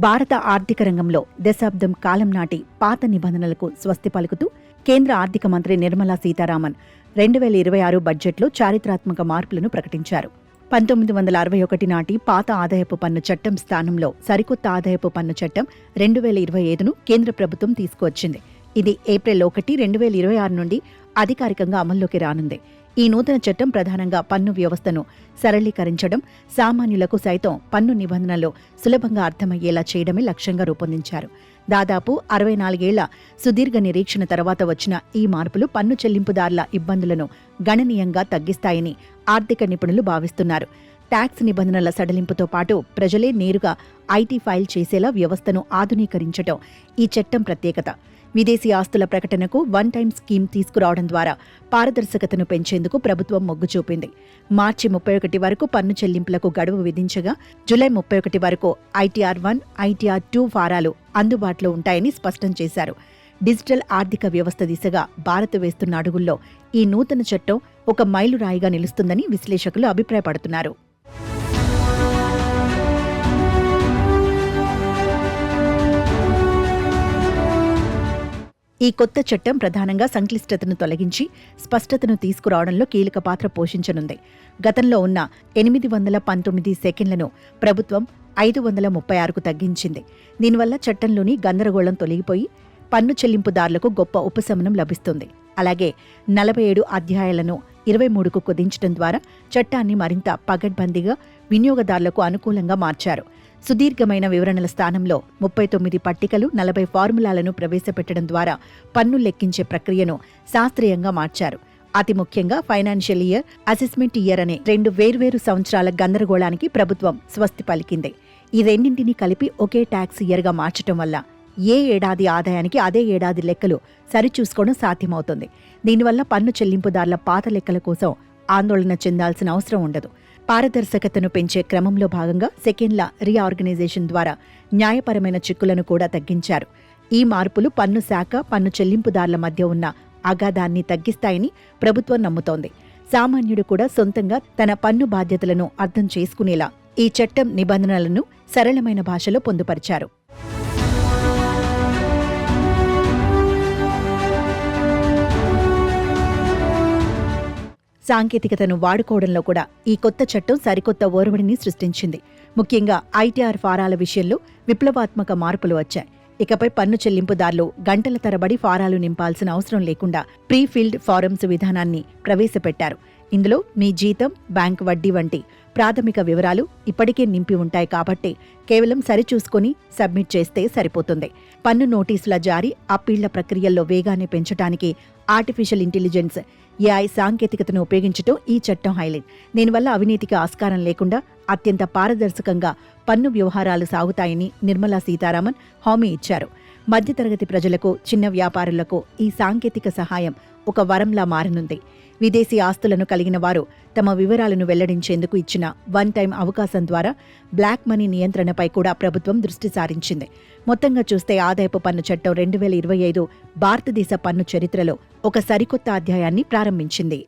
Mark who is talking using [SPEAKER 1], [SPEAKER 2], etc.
[SPEAKER 1] భారత ఆర్థిక రంగంలో దశాబ్దం కాలం నాటి పాత నిబంధనలకు స్వస్తి పలుకుతూ కేంద్ర ఆర్థిక మంత్రి నిర్మలా సీతారామన్ 2026 బడ్జెట్లో చారిత్రాత్మక మార్పులను ప్రకటించారు. 1961 నాటి పాత ఆదాయపు పన్ను చట్టం స్థానంలో సరికొత్త ఆదాయపు పన్ను చట్టం 2025ను కేంద్ర ప్రభుత్వం తీసుకువచ్చింది. ఇది ఏప్రిల్ 1, 2026 నుండి అధికారికంగా అమల్లోకి రానుంది. ఈ నూతన చట్టం ప్రధానంగా పన్ను వ్యవస్థను సరళీకరించడం, సామాన్యులకు సైతం పన్ను నిబంధనలు సులభంగా అర్థమయ్యేలా చేయడమే లక్ష్యంగా రూపొందించారు. దాదాపు 64 ఏళ్ల సుదీర్ఘ నిరీక్షణ తర్వాత వచ్చిన ఈ మార్పులు పన్ను చెల్లింపుదారుల ఇబ్బందులను గణనీయంగా తగ్గిస్తాయని ఆర్థిక నిపుణులు భావిస్తున్నారు. ట్యాక్స్ నిబంధనల సడలింపుతో పాటు ప్రజలే నేరుగా ఐటీ ఫైల్ చేసేలా వ్యవస్థను ఆధునీకరించడం ఈ చట్టం ప్రత్యేకత. విదేశీ ఆస్తుల ప్రకటనకు వన్ టైం స్కీమ్ తీసుకురావడం ద్వారా పారదర్శకతను పెంచేందుకు ప్రభుత్వం మొగ్గు చూపింది. మార్చి 31 వరకు పన్ను చెల్లింపులకు గడువు విధించగా జూలై 31 వరకు ITR-1, ITR-2 ఫారాలు అందుబాటులో ఉంటాయని స్పష్టం చేశారు. డిజిటల్ ఆర్థిక వ్యవస్థ దిశగా భారత్ వేస్తున్న అడుగుల్లో ఈ నూతన చట్టం ఒక మైలురాయిగా నిలుస్తుందని విశ్లేషకులు అభిప్రాయపడుతున్నారు. ఈ కొత్త చట్టం ప్రధానంగా సంక్లిష్టతను తొలగించి స్పష్టతను తీసుకురావడంలో కీలక పాత్ర పోషించనుంది. గతంలో ఉన్న 819 సెకండ్లను ప్రభుత్వం 536కు తగ్గించింది. దీనివల్ల చట్టంలోని గందరగోళం తొలగిపోయి పన్ను చెల్లింపుదారులకు గొప్ప ఉపశమనం లభిస్తుంది. అలాగే 47 అధ్యాయాలను 23కు కుదించడం ద్వారా చట్టాన్ని మరింత పగడ్బందీగా వినియోగదారులకు అనుకూలంగా మార్చారు. సుదీర్ఘమైన వివరణల స్థానంలో 39 పట్టికలు, 40 ఫార్ములాలను ప్రవేశపెట్టడం ద్వారా పన్ను లెక్కించే ప్రక్రియను శాస్త్రీయంగా మార్చారు. అతి ముఖ్యంగా ఫైనాన్షియల్ ఇయర్, అసెస్మెంట్ ఇయర్ అనే 2 వేర్వేరు సంవత్సరాల గందరగోళానికి ప్రభుత్వం స్వస్తి పలికింది. ఈ రెండింటినీ కలిపి ఒకే ట్యాక్స్ ఇయర్గా మార్చడం వల్ల ఏ ఏడాది ఆదాయానికి అదే ఏడాది లెక్కలు సరిచూసుకోవడం సాధ్యమవుతుంది. దీనివల్ల పన్ను చెల్లింపుదారుల పాత లెక్కల కోసం ఆందోళన చెందాల్సిన అవసరం ఉండదు. పారదర్శకతను పెంచే క్రమంలో భాగంగా సెకండ్ల రీఆర్గనైజేషన్ ద్వారా న్యాయపరమైన చిక్కులను కూడా తగ్గించారు. ఈ మార్పులు పన్ను శాఖ, పన్ను చెల్లింపుదారుల మధ్య ఉన్న అగాధాన్ని తగ్గిస్తాయని ప్రభుత్వం నమ్ముతోంది. సామాన్యుడు కూడా సొంతంగా తన పన్ను బాధ్యతలను అర్థం చేసుకునేలా ఈ చట్టం నిబంధనలను సరళమైన భాషలో పొందుపరిచారు. సాంకేతికతను వాడుకోవడంలో కూడా ఈ కొత్త చట్టం సరికొత్త ఒరవడిని సృష్టించింది. ముఖ్యంగా ITR ఫారాల విషయంలో విప్లవాత్మక మార్పులు వచ్చాయి. ఇకపై పన్ను చెల్లింపుదారులు గంటల తరబడి ఫారాలు నింపాల్సిన అవసరం లేకుండా ప్రీ ఫిల్డ్ ఫారమ్స్ విధానాన్ని ప్రవేశపెట్టారు. ఇందులో మీ జీతం, బ్యాంకు వడ్డీ వంటి ప్రాథమిక వివరాలు ఇప్పటికే నింపి ఉంటాయి కాబట్టి కేవలం సరిచూసుకొని సబ్మిట్ చేస్తే సరిపోతుంది. పన్ను నోటీసుల జారీ, అప్పీళ్ల ప్రక్రియల్లో వేగాన్ని పెంచడానికి ఆర్టిఫిషియల్ ఇంటెలిజెన్స్ AI సాంకేతికతను ఉపయోగించడం ఈ చట్టం హైలైట్. దీనివల్ల అవినీతికి ఆస్కారం లేకుండా అత్యంత పారదర్శకంగా పన్ను వ్యవహారాలు సాగుతాయని నిర్మలా సీతారామన్ హామీ ఇచ్చారు. మధ్యతరగతి ప్రజలకు, చిన్న వ్యాపారులకు ఈ సాంకేతిక సహాయం ఒక వరంలా మారనుంది. విదేశీ ఆస్తులను కలిగిన వారు తమ వివరాలను వెల్లడించేందుకు ఇచ్చిన వన్ టైం అవకాశం ద్వారా బ్లాక్ మనీ నియంత్రణపై కూడా ప్రభుత్వం దృష్టి సారించింది. మొత్తంగా చూస్తే ఆదాయపు పన్ను చట్టం 2025 భారతదేశ పన్ను చరిత్రలో ఒక సరికొత్త అధ్యాయాన్ని ప్రారంభించింది.